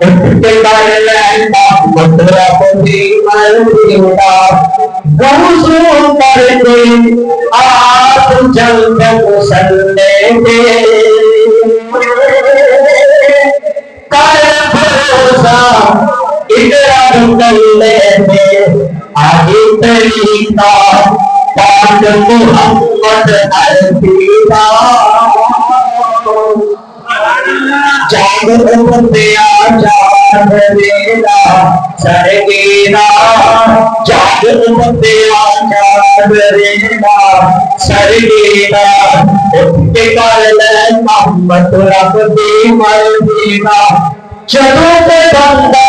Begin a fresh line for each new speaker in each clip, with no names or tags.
اٹھتے کر لینا مطلب دی مرضینا گوزوں کرتے آپ جنگ مسلے دے کر بھروسہ اقرار کر لیتے آگے طریقہ پاک محمد عربینا جاگ بندیا جاگ رینا سرگینا جاگ بندیا جاگ رینا سرگینا اٹھ کے کر لے محمد رب دی مرضینا جدوں تے بندہ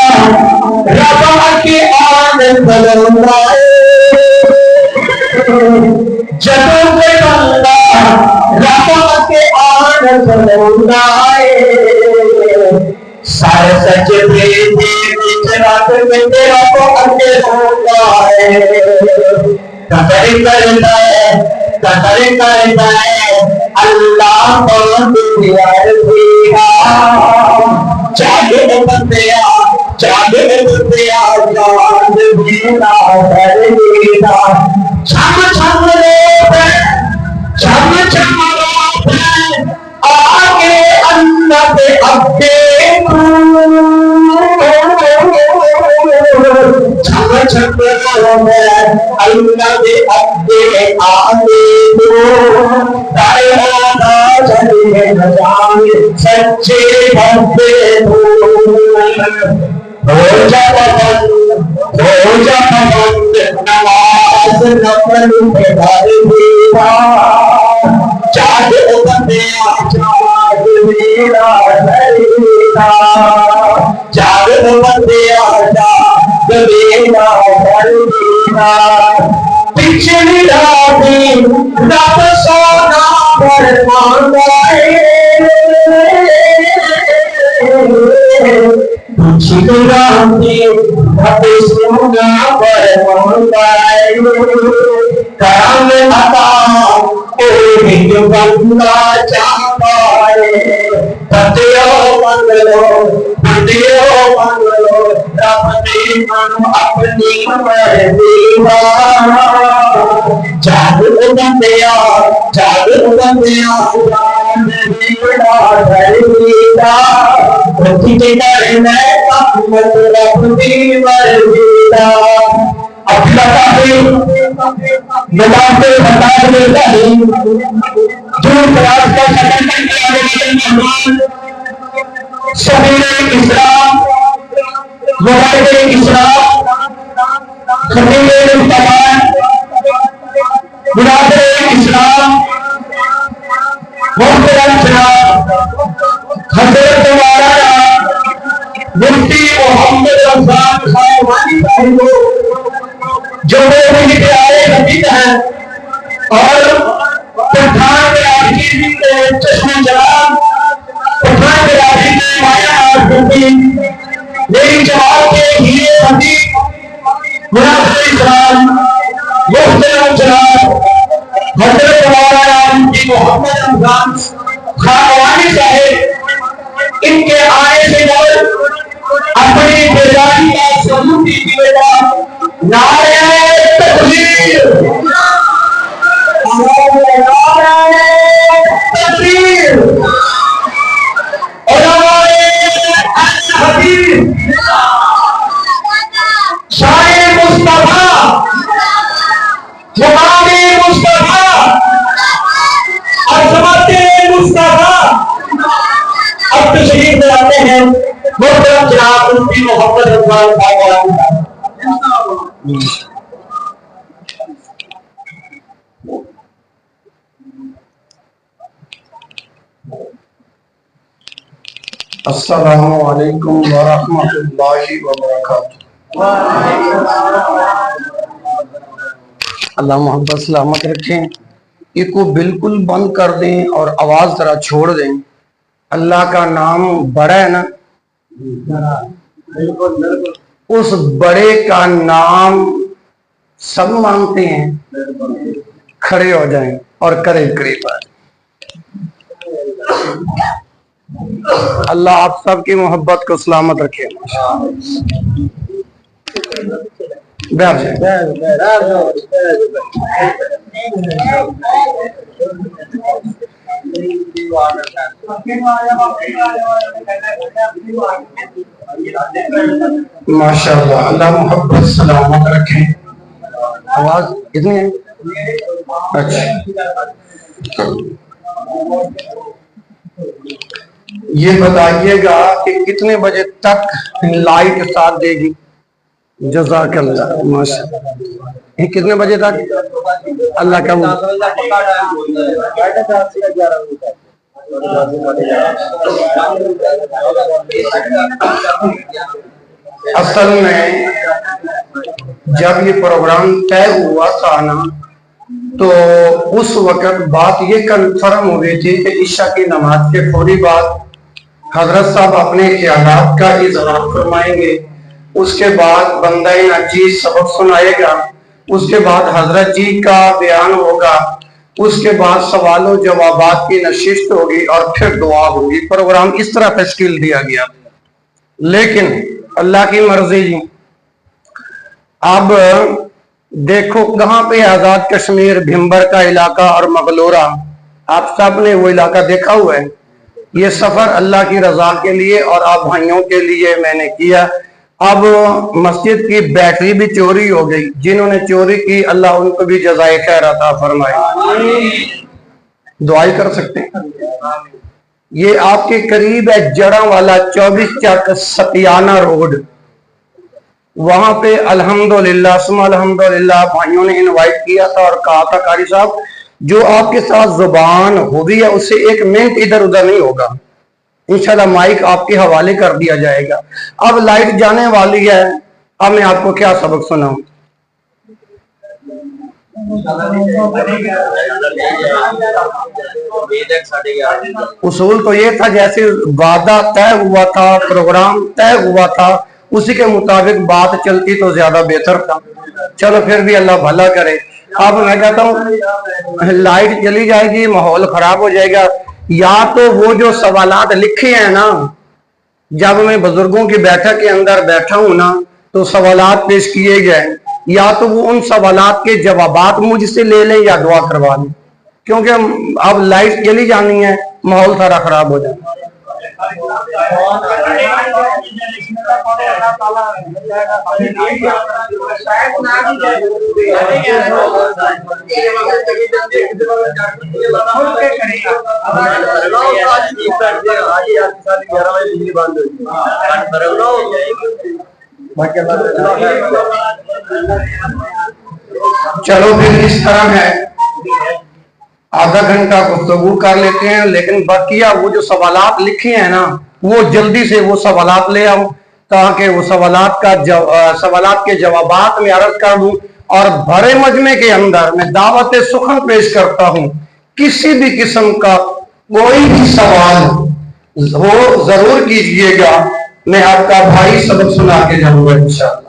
رب کی آن بلوندا جدوں تے بندہ رب کے آن بلوندا سارے سجدے دی وچ رات میں تیرا تو اگے ہوندا قدر کرتا ہے اللہ پاک دی عربینا جاگ بندیا جاگ بندیا جاگ دینا سرگینا چھم چھم روپ چھم چھم روپ آگے اللہ دے اگے چھم چھم روپ اللہ دے اگے آگے دائے ہونا چلے نہ جانے سچے بندے ہو جا پابند نماز نفل پہ ڈال دینا جاگ بندیا جاگ میرا سرینا جاگ بندیا جاگ میرا سرینا پچھلی راتیں رب سونا فرماندا پچھلی راتیں رب سونا فرماندا کرم عطا ایک بندہ چاہتا بندیو منگ لو رب نے منو اپنی مرضینا جاگ بندیا جاگ بندیا میرا سرگینا اٹھ کے کر لے محمد رب دی مرضینا نماز بتا دیتا ہے جو کلاس کا سفر کرنے سبیل اسلام مبارک اسلام خطیب مصطفیٰ مناظر اسلام محترم جناب حضرت مولانا مفتی محمد رمضان خان صاحب جو میرے پیارے حبیب ہیں اور پٹھان راجی کے چشم جلال پٹھان راجی کے مایا آرزی میری جماعت کے ہیرے حبیب مناظر اسلام محترم جناب حضرت مولانا مفتی محمد رمضان خان صاحب ان کے آنے سے قبل اپنی بیداری کا ثبوت دیجیے گا نعرہ تکبیر نعرہ تکبیر علماء الحدیث شاہ مصطفیٰ مقام مصطفیٰ عظمت مصطفیٰ اب تشریف میں آتے ہیں محترم جناب مفتی محمد رمضان صاحب
السلام علیکم ورحمۃ اللہ وبرکاتہ۔ اللہ محبت سلامت رکھیں۔ یہ کو بالکل بند کر دیں اور آواز ذرا چھوڑ دیں۔ اللہ کا نام بڑا ہے نا، اس بڑے کا نام سب مانتے ہیں۔ کھڑے ہو جائیں اور کریں قریب۔ اللہ آپ سب کی محبت کو سلامت رکھے. بیٹھ جائیں. ماشاء اللہ, اللہ محبت سلامت رکھے. آواز اتنی ہے؟ اچھا, یہ بتائیے گا کہ کتنے بجے تک لائٹ ساتھ دے گی؟ جزاک اللہ. ماشاء اللہ, کتنے بجے تک؟ اللہ کا اصل میں جب یہ پروگرام طے ہوا تھا نا, تو اس وقت بات یہ کنفرم ہوئی تھی کہ عشاء کی نماز کے فوری بعد حضرت صاحب اپنے خیالات کا اظہار فرمائیں گے, اس کے بعد بندہ نچیز سبق سنائے گا, اس کے بعد حضرت جی کا بیان ہوگا, اس کے بعد سوال و جوابات کی نشست ہوگی اور پھر دعا ہوگی. پروگرام اس طرح تشکیل دیا گیا, لیکن اللہ کی مرضی جی. اب دیکھو کہاں پہ آزاد کشمیر, بھمبر کا علاقہ اور مغلورہ, آپ سب نے وہ علاقہ دیکھا ہوا ہے. یہ سفر اللہ کی رضا کے لیے اور آپ بھائیوں کے لیے میں نے کیا. اب مسجد کی بیٹری بھی چوری ہو گئی, جنہوں نے چوری کی اللہ ان کو بھی جزائے خیر عطا فرمائے. دعائی کر سکتے ہیں. یہ آپ کے قریب ہے جڑاں والا 24 چک ستیانہ روڈ, وہاں پہ الحمدللہ ثم الحمدللہ بھائیوں نے انوائٹ کیا تھا اور کہا تھا قاری صاحب جو آپ کے ساتھ زبان ہوئی ہے اس سے 1 منٹ ادھر ادھر نہیں ہوگا, انشاءاللہ مائک آپ کے حوالے کر دیا جائے گا. اب لائٹ جانے والی ہے, اب میں آپ کو کیا سبق سناؤں. اصول تو یہ تھا جیسے وعدہ طے ہوا تھا, پروگرام طے ہوا تھا, اسی کے مطابق بات چلتی تو زیادہ بہتر تھا. چلو پھر بھی اللہ بھلا کرے. اب میں کہتا ہوں لائٹ چلی جائے گی, ماحول خراب ہو جائے گا. یا تو وہ جو سوالات لکھے ہیں نا, جب میں بزرگوں کی بیٹھک کے اندر بیٹھا ہوں نا تو سوالات پیش کیے گئے, یا تو وہ ان سوالات کے جوابات مجھ سے لے لیں یا دعا کروا لیں, کیونکہ اب لائٹ چلی جانی ہے, ماحول سارا خراب ہو جائے. چلو پھر اس طرح ہے, آدھا گھنٹہ گفتگو کر لیتے ہیں, لیکن بقیہ وہ جو سوالات لکھے ہیں نا وہ جلدی سے وہ سوالات لے آؤں تاکہ وہ سوالات کے جوابات میں عرض کر دوں. اور بھرے مجمع کے اندر میں دعوت سخن پیش کرتا ہوں, کسی بھی قسم کا کوئی بھی سوال ہو ضرور کیجئے گا, میں آپ کا بھائی سبق سنا کے جاؤں گا انشاءاللہ.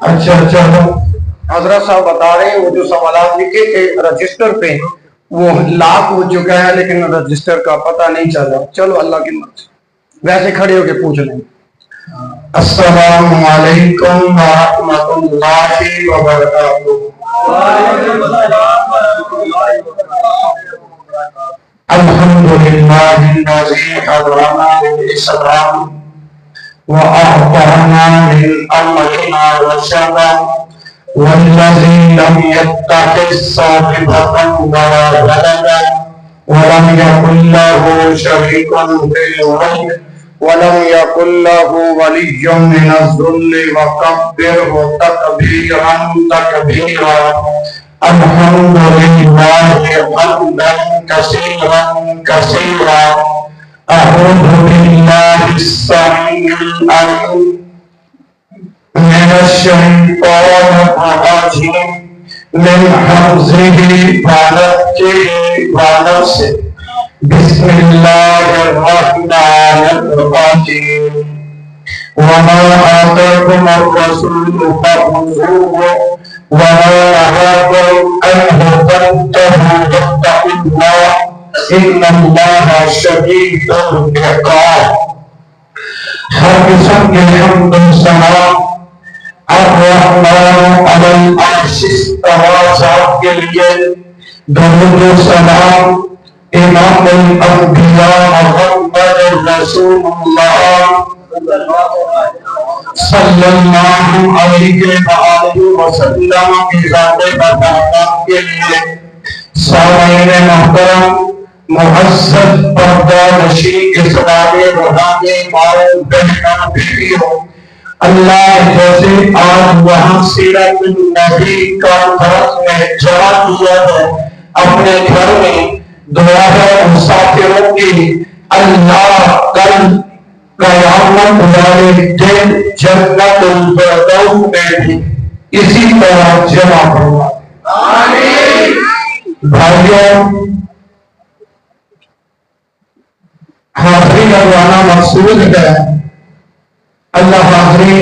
اچھا حضرت صاحب بتا رہے ہیں وہ جو سوالات لکھے تھے رجسٹر پہ وہ لاک ہو چکا ہے, لیکن رجسٹر کا پتہ نہیں چلا. چلو اللہ کی مرضی, ویسے کھڑے ہو کے پوچھ لیں. السلام علیکم ورحمۃ اللہ وبرکاتہ. الحمدللہ الذی هدانا للاسلام وأعطانا من أمرنا رشدا والذي لم يتخذ صاحبة ولا ولدا ولم يكن له شريك في الملك ولم يكن له ولي من الذل وكبره تكبيرا تكبيرا. الحمد لله حمدا كثيرا كثيرا. أعوذ بالله السميع العليم من الشيطان الرجيم.
من حمزه ونفخه ونفسه بسم الله الرحمن الرحيم وما آتاكم الرسول فخذوه وما نهاكم عنه فانتهوا واتقوا الله إن الله شديد العقاب. ہر قسم کے حمد و ثنا الرحمن علی العرش استوى ذات کے لیے درود و سلام امام الانبیاء محمد رسول اللہ صلی اللہ علیہ وآلہ وسلم کی ذات برکات کے لیے سامعین محترم معزز پردہ نشین اسلام روحانی ماؤں بہنوں بیٹیوں اللہ جیسے آج وہاں سیرت النبی کانفرنس میں جمع کیا ہے اپنے گھر میں دعا ہے مسافروں کی اللہ کل قیامت والے دن جنت الفردوس میں بھی اسی طرح جمع ہوا. آمین. بھائیوں حاضری کروانا مقصود ہے. اللہ حاضری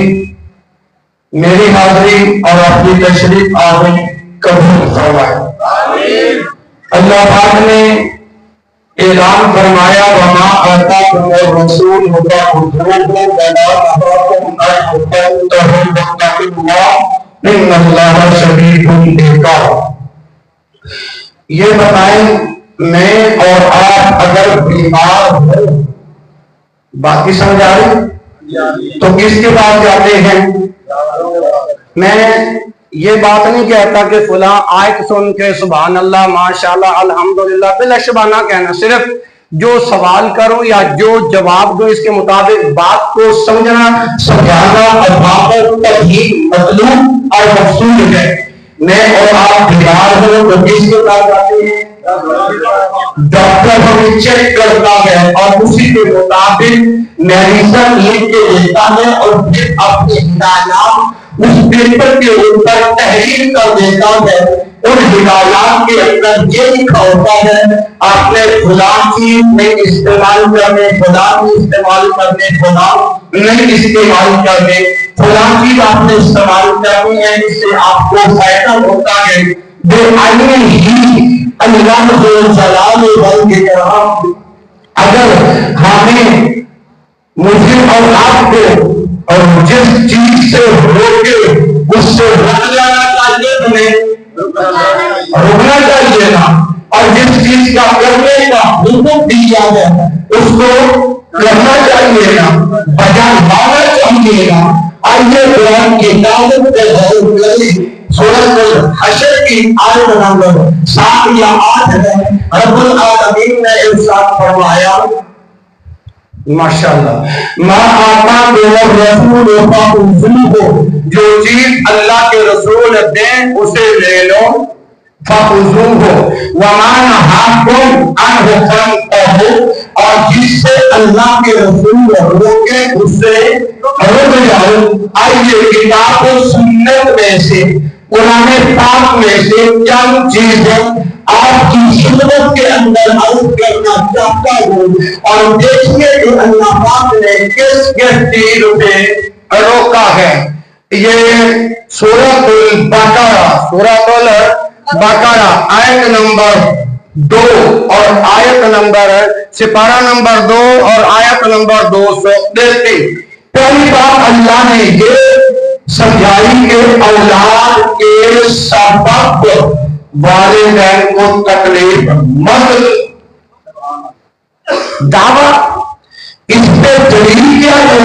میری حاضری اور اپنی تشریف آوری قبول فرمائے. اللہ پاک نے اعلان فرمایا وما آتاکم الرسول فخذوه وما نهاکم عنه فانتهوا واتقوا اللہ ان اللہ شدید العقاب. یہ بتائیں میں اور آپ اگر بیمار ہوں باقی سمجھ آ رہی تو کس کے پاس جاتے ہیں؟ میں یہ بات نہیں کہتا کہ فلاں آیت سن کے سبحان اللہ ماشاءاللہ الحمدللہ بلا شبہ نہ کہنا. صرف جو سوال کروں یا جو جواب دوں اس کے مطابق بات کو سمجھنا سمجھانا اور بات تفہیم مطلوب اور مقصود ہے. میں اور آپ بیمار ہوں تو کس کے پاس جاتے ہیں؟ ڈاکٹر ہمیں چیک کرتا ہے اور اسی کے مطابق میڈیسن لکھ کے دیتا ہے اور پھر اپنے ہدایات اس پیپر کے اوپر تحریر کر دیتا ہے. ان ہدایات کے اندر یہ لکھا ہوتا ہے آپ نے فلاں چیز نہیں استعمال کرنے فلاں استعمال کرنے فلاں نہیں استعمال کرنے فلاں چیز آپ نے استعمال کرنی ہے اس سے آپ کو فائدہ ہوتا ہے. بے آئیے ہی اللہ جلال والکرام اگر ہمیں مجھے اور آپ کو اور جس چیز سے روکے اس سے رک جانا چاہیے ہمیں رکنا چاہیے نا اور جس چیز کا کرنے کا حکم دیا ہے اس کو کرنا چاہیے نا بجائے بھاگنا چاہیے نا. آئیے قرآن کی تعلیم پہ غور کریں. سورۃ الحشر کی آیت نمبر 7 یا 8 ہے. رب العالمین نے ارشاد فرمایا ماشاءاللہ ما آتاکم الرسول فخذوه جو چیز اللہ کے رسول دیں اسے لے لو فخذوه وما نهاکم عنہ فانتہوا اور جس سے اللہ کے رسول روکے اس سے رک جاؤ. آئیے کتاب و سنت میں سے قرآن پاک میں سے چند چیزیں آپ کی خدمت کے اندر عرض کرنا چاہتا ہوں اور دیکھیے کہ اللہ پاک نے کس کس چیز پہ روکا ہے. یہ سورۃ البقرہ آیت نمبر 2 اور آیت نمبر سپارہ نمبر 2 اور آیت نمبر 233. پہلی بات اللہ نے یہ سمجھائی کہ اولاد کے سبب والدین کو تکلیف مت دعویٰ. اس پہ دلیل کیا ہے؟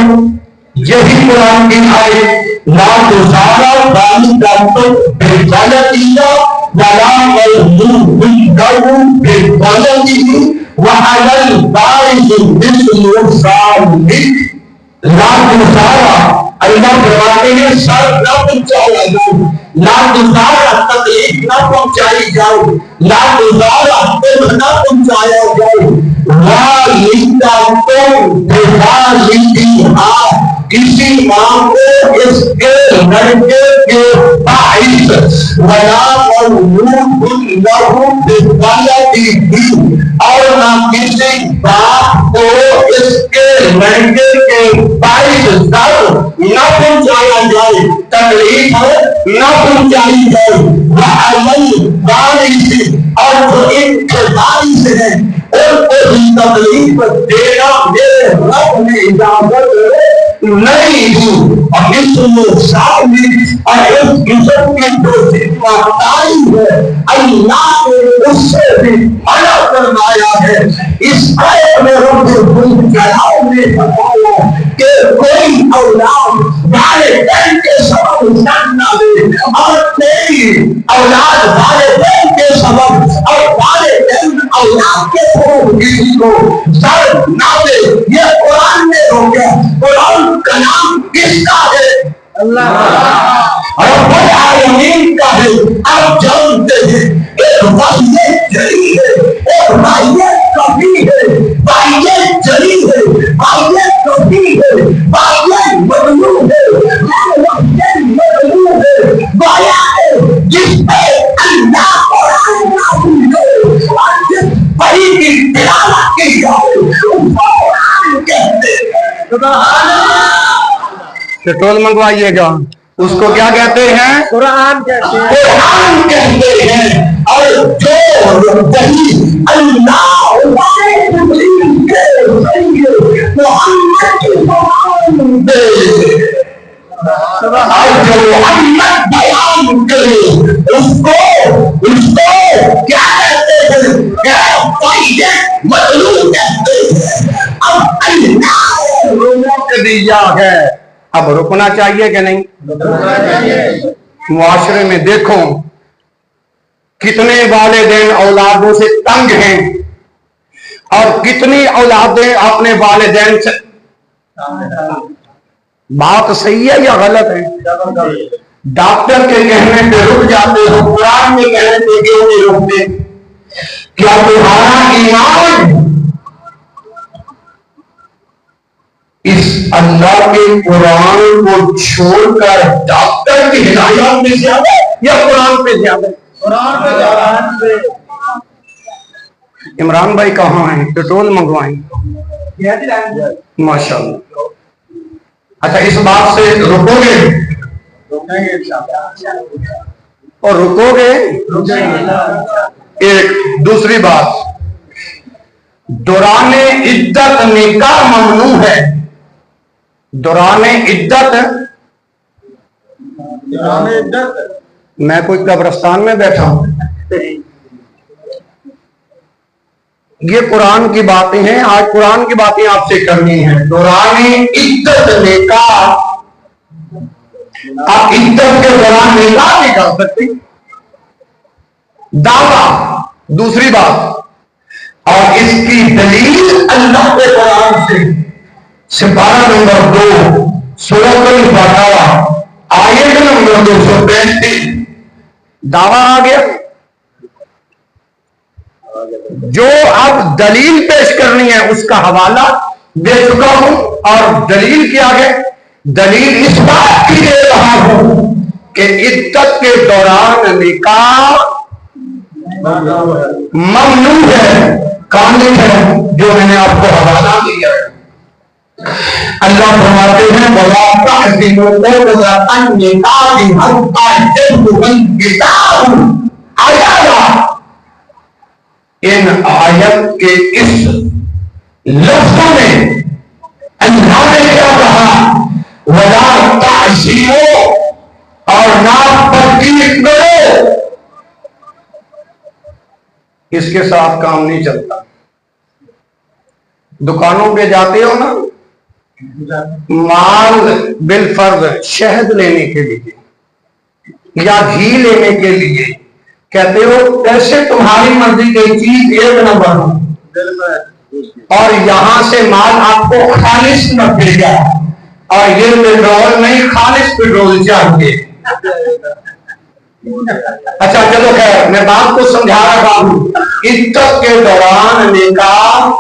یہی قرآن کی آیت لا تزال والدۃ بولدہا ولا مولود له بولده وعلى الوارث مثل ذلك. لا تزال اللہ فرماتے ہیں سر نہ پہنچایا جاؤ لا تزال تکلیف نہ پہنچائی جاؤ لا تزال دکھ نہ پہنچایا جاؤ والدۃ بوالدہا کسی ماں کو اس کے لڑکے کے باعث ولا مولود له بولده اور نہ کسی باپ کو اس کے لڑکے کے باعث ضرر نہ پہنچایا جائے، تکلیف نہ پہنچائی جائے، وعلی وارث اور جو ان کے وارث ہیں ان کو بھی تکلیف دینا میرے رب نے اجازت نہیں دی۔ اور اس میں شامل اور اس قسم کی جو ذمہ داری ہے اللہ نے اس سے بھی منع فرمایا ہے۔ اس آیت میں رب الجلال نے فرمایا کہ کوئی اولاد والدین کے سبب جان نہ دے اور کوئی اولاد والدین کے سبب اور والدین اولاد کے سبب کسی کو سر نہ دے۔ یہ قرآن نے روکا۔ قرآن کا نام کس کا ہے؟ اللہ رب العالمین کا ہے۔ آپ جانتے ہیں ایک وحیت جری ہے، ایک وحیت کبھی ہے، وحیت جری ہے، وحیت کبھی ہے، وحیت مطلوب ہے، وحیت مطلوب ہے، وحیت جس پہ اللہ قرآن نازل کرے اور جس وحی کی تلاوت کی جائے وہ قرآن کہتے ہیں۔ سبحان اللہ۔
پیٹرول منگوائیے گا، اس کو کیا کہتے ہیں؟
قرآن کہتے ہیں۔ قرآن کہتے ہیں۔ اور جو وحی اللہ والے تبلیغ کے ذریعے محمد کی زبان دے اور جو محمد بیان کرے اس کو کیا کہتے ہیں؟ مطلوب کہتے ہیں۔ اب اللہ
روک دیا ہے، اب رکنا چاہیے کہ نہیں؟ معاشرے میں دیکھو کتنے والدین اولادوں سے تنگ ہیں اور کتنی اولادیں اپنے والدین سے، بات صحیح ہے یا غلط ہے؟ ڈاکٹر کے کہنے پہ رک جاتے ہو، قرآن میں کہنے پہ کیوں نہیں رکتے؟ کیا تمہارا ایمان اس اللہ کے قرآن کو چھوڑ کر ڈاکٹر کی ہدایات میں زیادہ یا قرآن پہ زیادہ؟ قرآن پہ زیادہ۔ عمران بھائی کہاں ہیں؟ پیٹرول منگوائیں۔ ماشاء اللہ۔ اچھا اس بات سے رکو گے اور رکو گے؟ ایک دوسری بات، دوران عدت نکاح ممنوع ہے۔ دوران عدت میں کوئی قبرستان میں بیٹھا ہوں، یہ قرآن کی باتیں ہیں، آج قرآن کی باتیں آپ سے کرنی ہیں۔ دوران عدت نکاح، آپ عدت کے دوران نکاح نہیں کر سکتے۔ دعویٰ دوسری بات، اور اس کی دلیل اللہ کے قرآن سے سپارہ نمبر 2 سورۃ البقرہ آیت نمبر 235 دعویٰ آ گیا۔ جو اب دلیل پیش کرنی ہے اس کا حوالہ دے چکا ہوں، اور دلیل کیا ہے؟ دلیل اس بات کی دے رہا ہوں کہ عدت کے دوران نکاح ممنوع ہے، قانون ہے، جو میں نے آپ کو حوالہ دیا ہے۔ اللہ فرماتے ہیں وَلَا تَحْزِنُوا عُقْدَةَ النِّكَاحِ حَتَّىٰ يَبْلُغَ الْكِتَابُ آیا ان آیت کے اس لفظوں میں اللہ نے کیا کہا؟ وَلَا تَحْزِنُوا، اور نہ تکلیف کرو۔ اس کے ساتھ کام نہیں چلتا۔ دکانوں پہ جاتے ہو نا مال بالفرض شہد لینے کے لیے یا گھی لینے کے لیے، کہتے ہو کیسے تمہاری مرضی کی چیز ایک نمبر ہو، اور یہاں سے مال آپ کو خالص نہ ملے گا، اور یہ پیٹرول نہیں خالص پیٹرول چاہیے۔ اچھا چلو خیر، میں بات کو سمجھا رہا ہوں۔ عدت کے دوران نکاح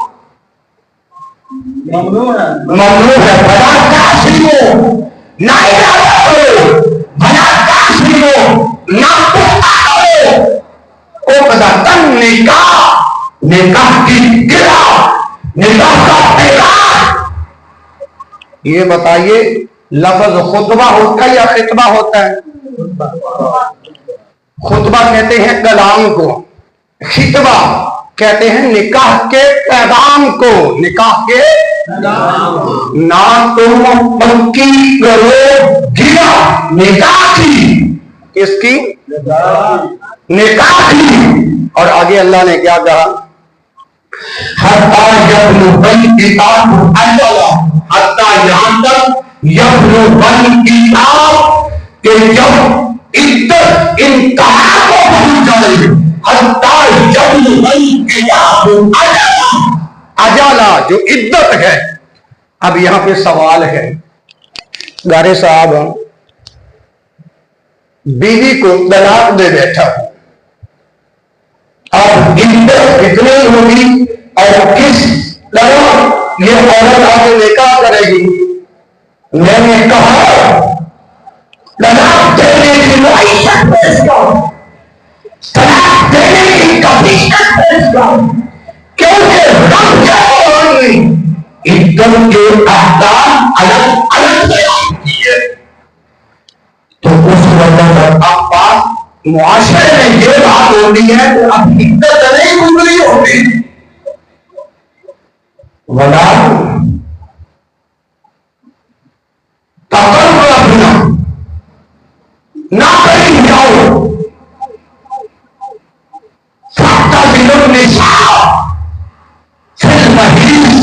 ممنوع ہے۔ بھلا کاشیوں نہ ارادہ کرو، بھلا کاشی
کو نہ نکاح کی گرا، نکاح کا اعلان۔
یہ بتائیے لفظ خطبہ ہوتا ہے یا خطبہ ہوتا ہے؟ خطبہ کہتے ہیں کلام کو، خطبہ کہتے ہیں نکاح کے پیغام کو، نکاح کے نہ تم پکی کرو گیا نکاح کی، اس کی نکاح کی۔ اور آگے اللہ نے کیا کہا؟
حتیٰ یبلغ الکتاب اجلہ، حتیٰ یہاں تک یبلغ الکتاب کہ جب عدت انتہا کو پہنچ جائے، حتیٰ یبلغ الکتاب اجلہ،
اجالا جو عدت ہے۔ اب یہاں پہ سوال ہے، گارے صاحب بیوی کو طلاق دے بیٹھا،
اب عدت کتنی ہوگی اور کس طرح یہ عورت آگے نکاح کرے گی؟ میں نے کہا طلاق دینے کی معیشت پیش کرو، طلاق دینے کی کمیشن پیش کرو، کیونکہ رب کے قرآن میں عدت کے احکام الگ الگ بیان کیے۔ تو اس وقت اب بات معاشرے میں یہ بات ہوتی ہے کہ اب عدت نہیں گزری ہوتی، ولا تقرب اپنا نہ کہیں جاؤ، فاعتزلوا النساء فی المحیض،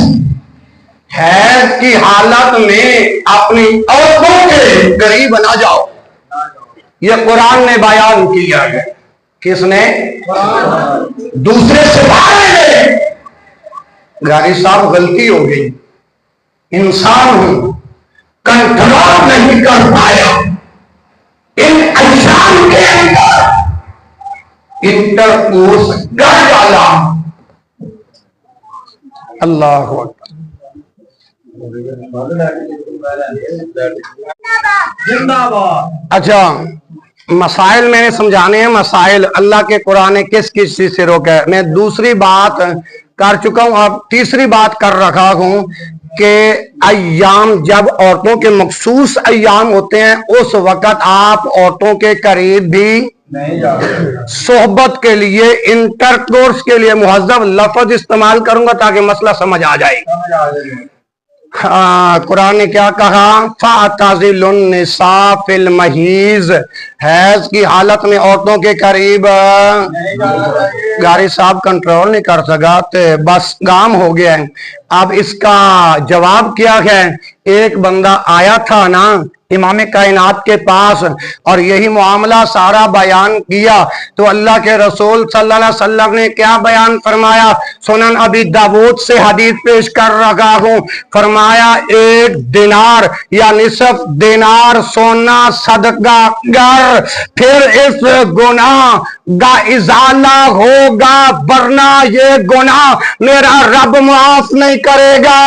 حیض کی حالت میں اپنی عورتوں کے قریب نہ جاؤ۔ یہ قرآن نے بیان کیا ہے۔ کس نے؟
دوسرے سے بھاگے۔
غاری صاحب غلطی ہو گئی، انسان ہوں،
کنٹرول نہیں کر پایا، ان اجسام کے اندر انٹرکورس کر ڈالا۔
اللہ اکبر۔ اچھا مسائل میں نے سمجھانے ہیں، مسائل اللہ کے قرآن نے کس کس چیز سے روکا ہے۔ میں دوسری بات کر چکا ہوں، اب تیسری بات کر رکھا ہوں کہ ایام جب عورتوں کے مخصوص ایام ہوتے ہیں اس وقت آپ عورتوں کے قریب بھی صحبت کے لیے، انٹرکورس کے لیے مہذب لفظ استعمال کروں گا تاکہ مسئلہ سمجھ آ جائے۔ قرآن نے کیا کہا؟ فَاعْتَزِلُوا النِّسَاءَ فِي الْمَحِيضِ، حیض کی حالت میں عورتوں کے قریب۔ غاری صاحب کنٹرول نہیں کر سکا تو بس کام ہو گیا ہے۔ اب اس کا جواب کیا ہے؟ ایک بندہ آیا تھا نا امام کائنات کے پاس اور یہی معاملہ سارا بیان کیا تو اللہ کے رسول صلی اللہ علیہ وسلم نے کیا بیان فرمایا؟ سنن ابی داؤد سے حدیث پیش کر رکھا ہوں، فرمایا 1 دینار یا نصف دینار سونا صدقہ گر، پھر اس گناہ کا ازالہ ہوگا ورنہ یہ گناہ میرا رب معاف نہیں کرے گا۔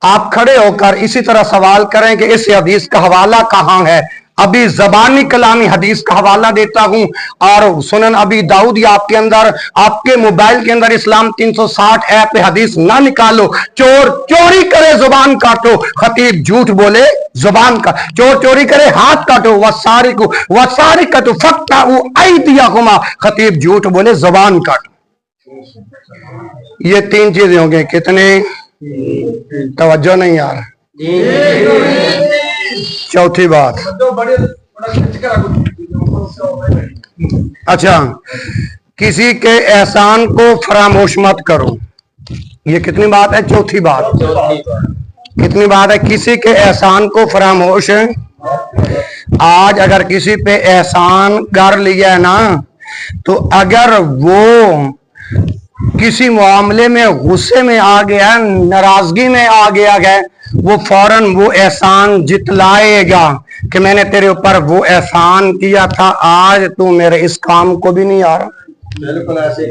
آپ کھڑے ہو کر اسی طرح سوال کریں کہ اس حدیث کا حوالہ کہاں ہے؟ ابھی زبانی کلامی حدیث کا حوالہ دیتا ہوں، اور سنن ابی داؤد یا آپ کے اندر، آپ کے موبائل کے اندر اسلام 360 ایپ پہ حدیث نہ نکالو۔ چور چوری کرے زبان کاٹو، خطیب جھوٹ بولے زبان کا، چور چوری کرے ہاتھ کاٹو، وَالسَّارِقُ فَاقْطَعُوا أَيْدِيَهُمَا، خطیب جھوٹ بولے زبان کاٹو۔ یہ 3 چیزیں ہوں گے، کتنے؟ توجہ نہیں یار۔ چوتھی بات، اچھا کسی کے احسان کو فراموش مت کرو۔ یہ کتنی بات ہے؟ چوتھی بات۔ کتنی بات ہے؟ کسی کے احسان کو فراموش۔ آج اگر کسی پہ احسان کر لیا ہے نا تو اگر وہ کسی معاملے میں غصے میں آ گیا، ناراضگی میں آ گیا ہے، وہ فوراً وہ احسان جتلائے گا کہ میں نے تیرے اوپر وہ احسان کیا تھا، آج تو میرے اس کام کو بھی نہیں آ رہا۔ بالکل ایسے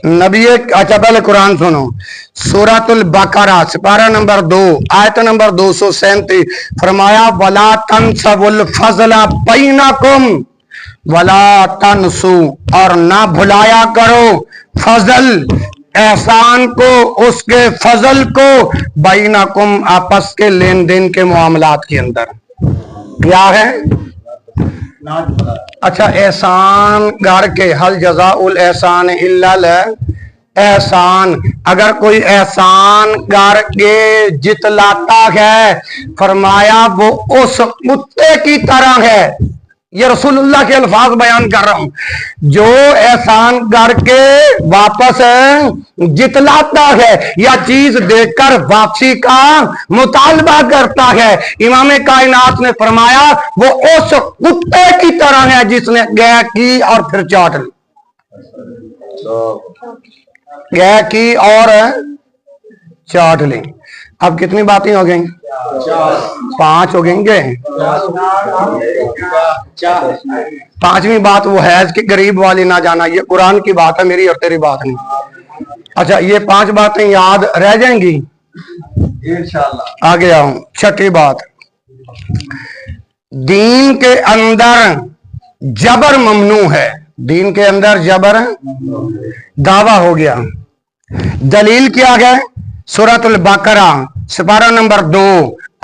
نبی اچھا پہلے قرآن سنو، سورۃ البقرہ سپارہ نمبر 2 آیت نمبر 237 فرمایا وَلَا تَنْسَوُا الْفَضْلَ بَيْنَكُمْ وَلَا تَنْسُوا، اور نہ بھلایا کرو فضل احسان کو، اس کے فضل کو، بینکم آپس کے لین دین کے معاملات کے اندر کیا ہے؟ اچھا احسان گھر کے حل جزاء الاحسان الا احسان، اگر کوئی احسان کر کے جتلاتا ہے فرمایا وہ اس کتے کی طرح ہے، یہ رسول اللہ کے الفاظ بیان کر رہا ہوں، جو احسان کر کے واپس جتلاتا ہے یا چیز دے کر واپسی کا مطالبہ کرتا ہے، امام کائنات نے فرمایا وہ اس کتے کی طرح ہے جس نے گے کی اور پھر چاٹ لی، گے کی اور چاٹ لی۔ اب کتنی باتیں ہو گئیں؟ 5 ہو گئیں گے۔ 5ویں بات وہ حیض کے قریب والی نہ جانا، یہ قرآن کی بات ہے، میری اور تیری بات نہیں۔ اچھا یہ 5 باتیں یاد رہ جائیں گی انشاءاللہ۔ آگے آؤں، 6ٹھی بات، دین کے اندر جبر ممنوع ہے، دین کے اندر جبر دعویٰ ہو گیا۔ دلیل کیا ہے؟ سورۃ البقرہ سپارہ نمبر 2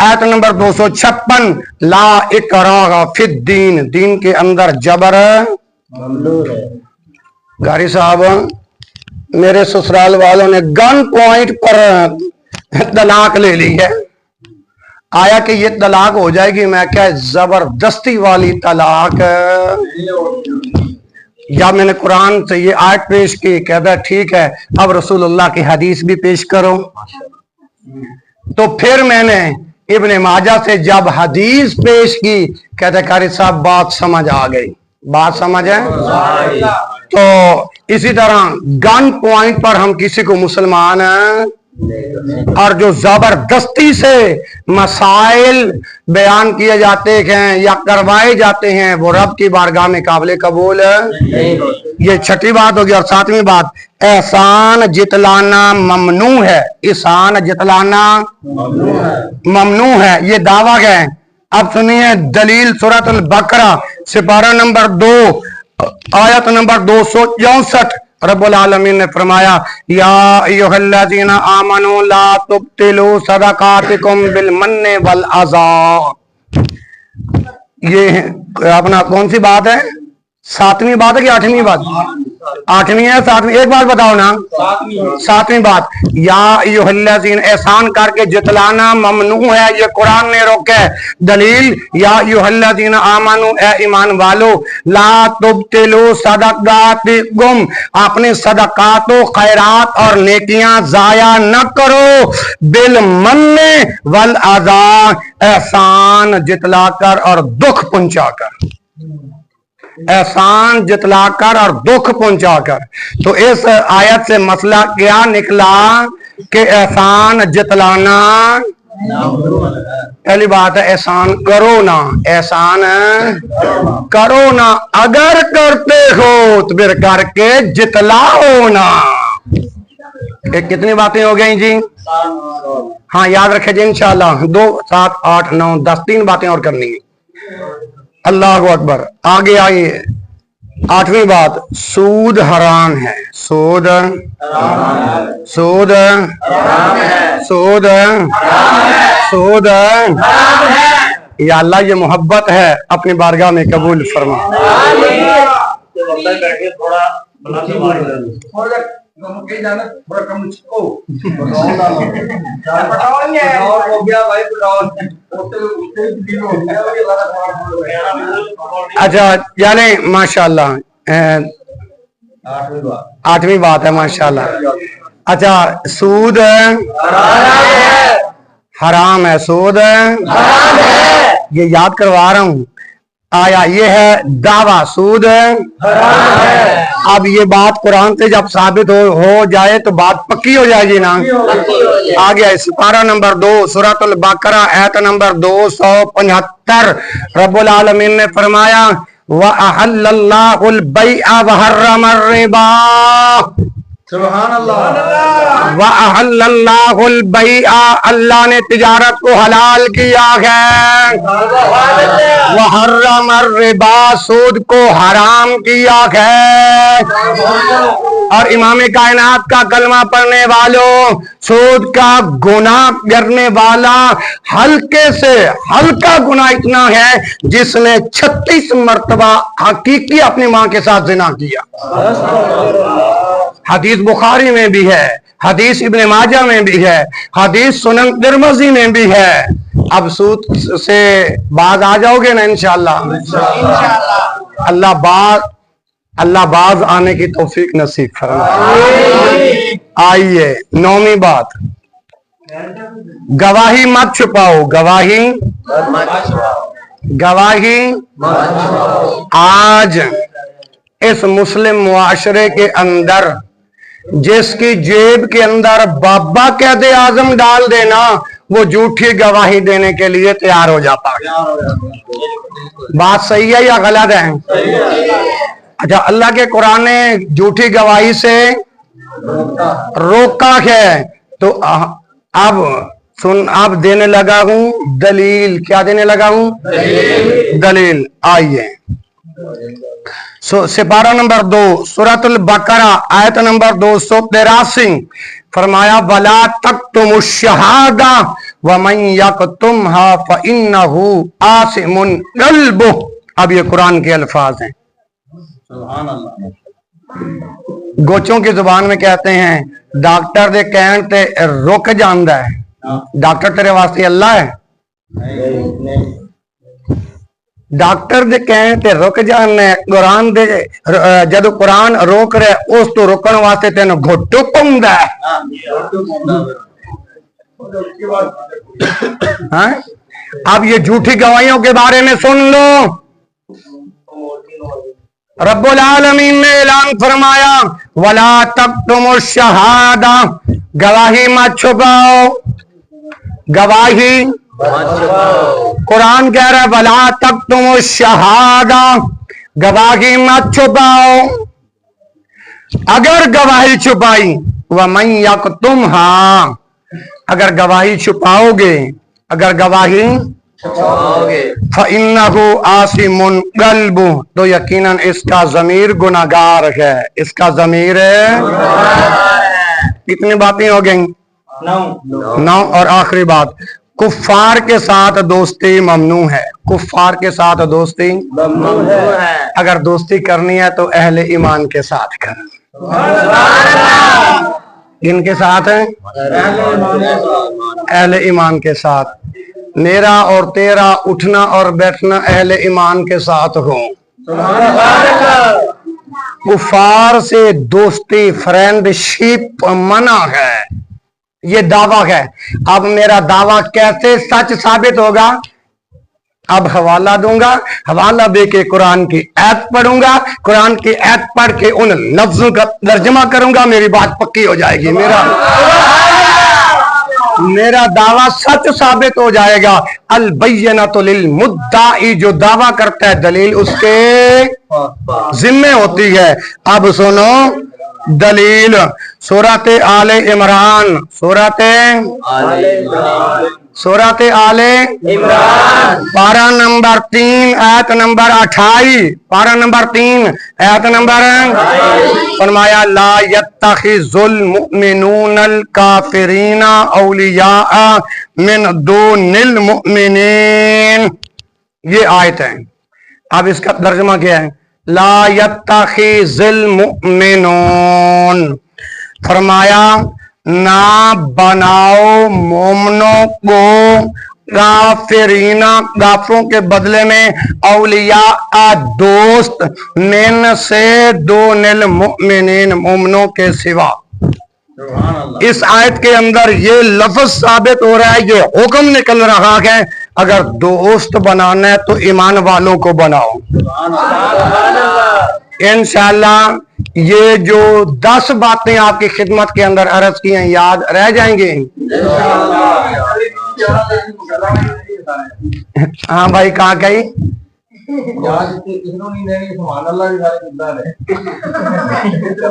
آیت نمبر 256 لا اکراہ فی الدین، دین کے اندر جبر ممنوع ہے۔ گاری صاحب میرے سسرال والوں نے گن پوائنٹ پر طلاق لے لی ہے، آیا کہ یہ طلاق ہو جائے گی، میں کیا زبردستی والی طلاق، جب میں نے قرآن سے یہ آیت پیش کی کہتا ہے ٹھیک ہے اب رسول اللہ کی حدیث بھی پیش کرو، تو پھر میں نے ابن ماجہ سے جب حدیث پیش کی کہتا ہے قاری صاحب بات سمجھ آ گئی، بات سمجھ ہے۔ تو اسی طرح گن پوائنٹ پر ہم کسی کو مسلمان اور جو زبردستی سے مسائل بیان کیے جاتے ہیں یا کروائے جاتے ہیں وہ رب کی بارگاہ میں قابل قبول ہے۔ یہ 6ٹھی بات ہوگی۔ اور 7ویں بات، احسان جتلانا ممنوع ہے، احسان جتلانا ممنوع ہے، یہ دعویٰ ہے۔ اب سنیے دلیل، سورۃ البقرہ سپارہ نمبر 2 آیت نمبر 264 رب العالمین نے فرمایا یا ایھا الذین آمنوا لا تبطلوا صدقاتکم بالمن والاذی، یہ اپنا کون سی بات ہے؟ 7ویں بات ہے کہ 8ویں بات؟ 8ویں ہے، 7ویں، ایک بات بتاؤ نا، 7ویں بات، یا ایھا الذین، احسان کر کے جتلانا ممنوع ہے، یہ قرآن نے روکا ہے۔ دلیل یا ایھا الذین آمنوا، اے ایمان والو، لا تبطلوا صدقاتکم، اپنے صدقات و خیرات اور نیکیاں ضائع نہ کرو، بالمن والاذی، احسان جتلا کر اور دکھ پہنچا کر، احسان جتلا کر اور دکھ پہنچا کر۔ تو اس آیت سے مسئلہ کیا نکلا کہ احسان جتلانا، پہلی بات ہے احسان کرو نا، احسان کرو نا، اگر کرتے ہو تو پھر کر کے جتلاؤ نا۔ کتنی باتیں ہو گئیں جی؟ ہاں یاد رکھے جی انشاءاللہ، 2 7 8 9 10 3 باتیں اور کرنی ہیں۔ اللہ اکبر۔ آگے آئیے، 8ویں بات، سود حرام ہے، سود سود سود سود، یا اللہ یہ محبت ہے اپنی بارگاہ میں قبول فرما۔ اچھا یعنی ماشاءاللہ 8ویں بات ہے ماشاءاللہ۔ اچھا سود حرام ہے، سود یہ یاد کروا رہا ہوں، آیا یہ ہے دعویٰ سود حرام ہے۔ اب یہ بات قرآن سے جب ثابت ہو جائے تو بات پکی ہو جائے گی نا۔ آگے سپارہ نمبر 2 سورۃ البقرہ آیت نمبر 275 رب العالمین نے فرمایا وَأَحَلَّ اللَّهُ الْبَيْعَ وَحَرَّمَ الرِّبَا، سبحان اللہ.
وَأَحَلَّ اللَّهُ الْبَيْعَ اللہ نے تجارت کو حلال کیا ہے. وَحَرَّمَ الرِّبَا سود کو حرام کیا ہے. اور امام کائنات کا کلمہ پڑھنے والوں، سود کا گناہ کرنے والا ہلکے سے ہلکا گناہ اتنا ہے جس نے 36 مرتبہ حقیقی اپنی ماں کے ساتھ زنا کیا. حدیث بخاری میں بھی ہے، حدیث ابن ماجہ میں بھی ہے، حدیث سنن ترمذی میں بھی ہے. اب سود سے باز آ جاؤ گے نا انشاءاللہ. اللہ باز آنے کی توفیق نصیب فرمائے. آئیے 9ویں بات، گواہی مت چھپاؤ. گواہی آج اس مسلم معاشرے کے اندر جس کی جیب کے اندر بابا قائد اعظم ڈال دینا وہ جھوٹی گواہی دینے کے لیے تیار ہو جاتا ہے. بات صحیح ہے یا غلط ہے؟ اچھا، اللہ کے قرآن نے جھوٹی گواہی سے روکا ہے. تو اب دینے لگا ہوں دلیل. کیا دینے لگا ہوں؟ دلیل. آئیے سپارہ نمبر 2 سورۃ البقرہ آیت نمبر 283 فرمایا وَلَا تَكْتُمُوا الشَّهَادَةَ وَمَنْ يَكْتُمْهَا فَإِنَّهُ آثِمٌ قَلْبُهُ. اب یہ قرآن کے الفاظ ہیں.
سبحان اللہ.
گوچوں کی زبان میں کہتے ہیں ڈاکٹر دے کہن تے رک جاندا ہے. ڈاکٹر تیرے واسطے اللہ ہے؟ ڈاکٹر دے کہن تے رک جاننا ہے. قرآن دے جدو قرآن روک رہے اس تو روکن واسطے تینوں گھٹو پوندا ہے. اب یہ جھوٹی گواہیوں کے بارے میں سن لو. رب العالمین نے اعلان فرمایا وَلَا تَكْتُمُوا الشَّهَادَةَ گواہی مت چھپاؤ. گواہی قرآن کہہ رہا ہے وَلَا تَكْتُمُوا الشَّهَادَةَ گواہی مت چھپاؤ. اگر گواہی چھپائی وَمَنْ يَكْتُمْهَا اگر گواہی چھپاؤ گے فَإِنَّهُ آثِمٌ قَلْبُهُ تو یقیناً اس کا ضمیر گناہگار ہے. اس کا ضمیر ہے. کتنی باتیں ہو گئیں؟ 9. اور آخری بات، کفار کے ساتھ دوستی ممنوع ہے. کفار کے ساتھ دوستی ممنوع ہے. اگر دوستی کرنی ہے تو اہل ایمان کے ساتھ کر. ان کے ساتھ ہیں اہل ایمان کے ساتھ. میرا اور تیرا اٹھنا اور بیٹھنا اہل ایمان کے ساتھ ہو. کفار سے دوستی فرینڈ شپ منع ہے. یہ دعویٰ ہے. اب میرا دعویٰ کیسے سچ ثابت ہوگا؟ اب حوالہ دوں گا، حوالہ دے کے قرآن کی آیت پڑھوں گا، قرآن کی آیت پڑھ کے ان لفظوں کا ترجمہ کروں گا، میری بات پکی ہو جائے گی. میرا دعویٰ سچ ثابت ہو جائے گا. البینۃ للمدعی جو دعویٰ کرتا ہے دلیل اس کے ذمہ ہوتی ہے. اب سنو دلیل. سورۃ آل عمران پارہ نمبر 3 آیت نمبر 28 پارہ نمبر 3 آیت نمبر فرمایا لا یتخذ المؤمنون الکافرین اولیاء من دون المؤمنین. یہ آیت ہے. اب اس کا ترجمہ کیا ہے؟ لا یتخذ المؤمنون فرمایا نہ بناؤ مومنوں کو کافروں کے بدلے میں اولیاء دوست من سے دون المؤمنین مومنوں کے سوا. اس آیت کے اندر یہ لفظ ثابت ہو رہا ہے، یہ حکم نکل رہا ہے اگر دوست بنانا ہے تو ایمان والوں کو بناؤ. انشاءاللہ یہ جو 10 باتیں آپ کی خدمت کے اندر عرض کی ہیں یاد رہ جائیں گے. ہاں بھائی کہاں گئی؟
یاد کس نو نہیں دینی سبحان اللہ بھی سارے کدا نے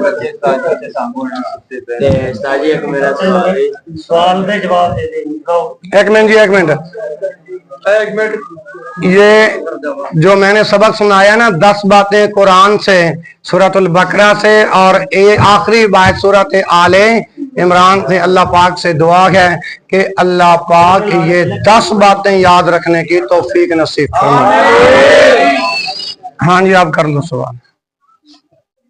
بچے استاد سے سامنے تے استاد جی ایک میرا سوال دے جواب دے دے
ایک منٹ جی، ایک منٹ، یہ جو میں نے سبق سنایا نا 10 باتیں قرآن سے، سورۃ البقرہ سے، اور آخری بات سورۃ آل عمران سے، اللہ پاک سے دعا ہے کہ اللہ پاک یہ 10 باتیں یاد رکھنے کی توفیق نصیب فرمائے۔ ہاں جی آپ کر لو سوال۔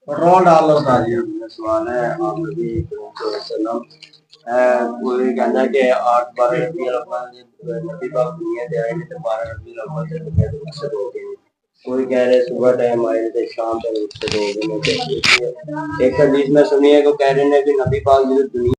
رول ڈال لو ساری سوال ہے آپ نبی کریم صلی اللہ علیہ وسلم کوئی کہنا کہ 8 بار ربیع الاول نبی پاک دنیا تے آئے تے 12 ربیع الاول سے دنیا تے مقصد ہو گئے، کوئی کہہ رہے صبح ٹائم آئے تے شام تک مقصد ہو گئے۔ ایک حدیث میں سنی ہے کہ کہہ رہے ہیں کہ نبی پاک جو دنیا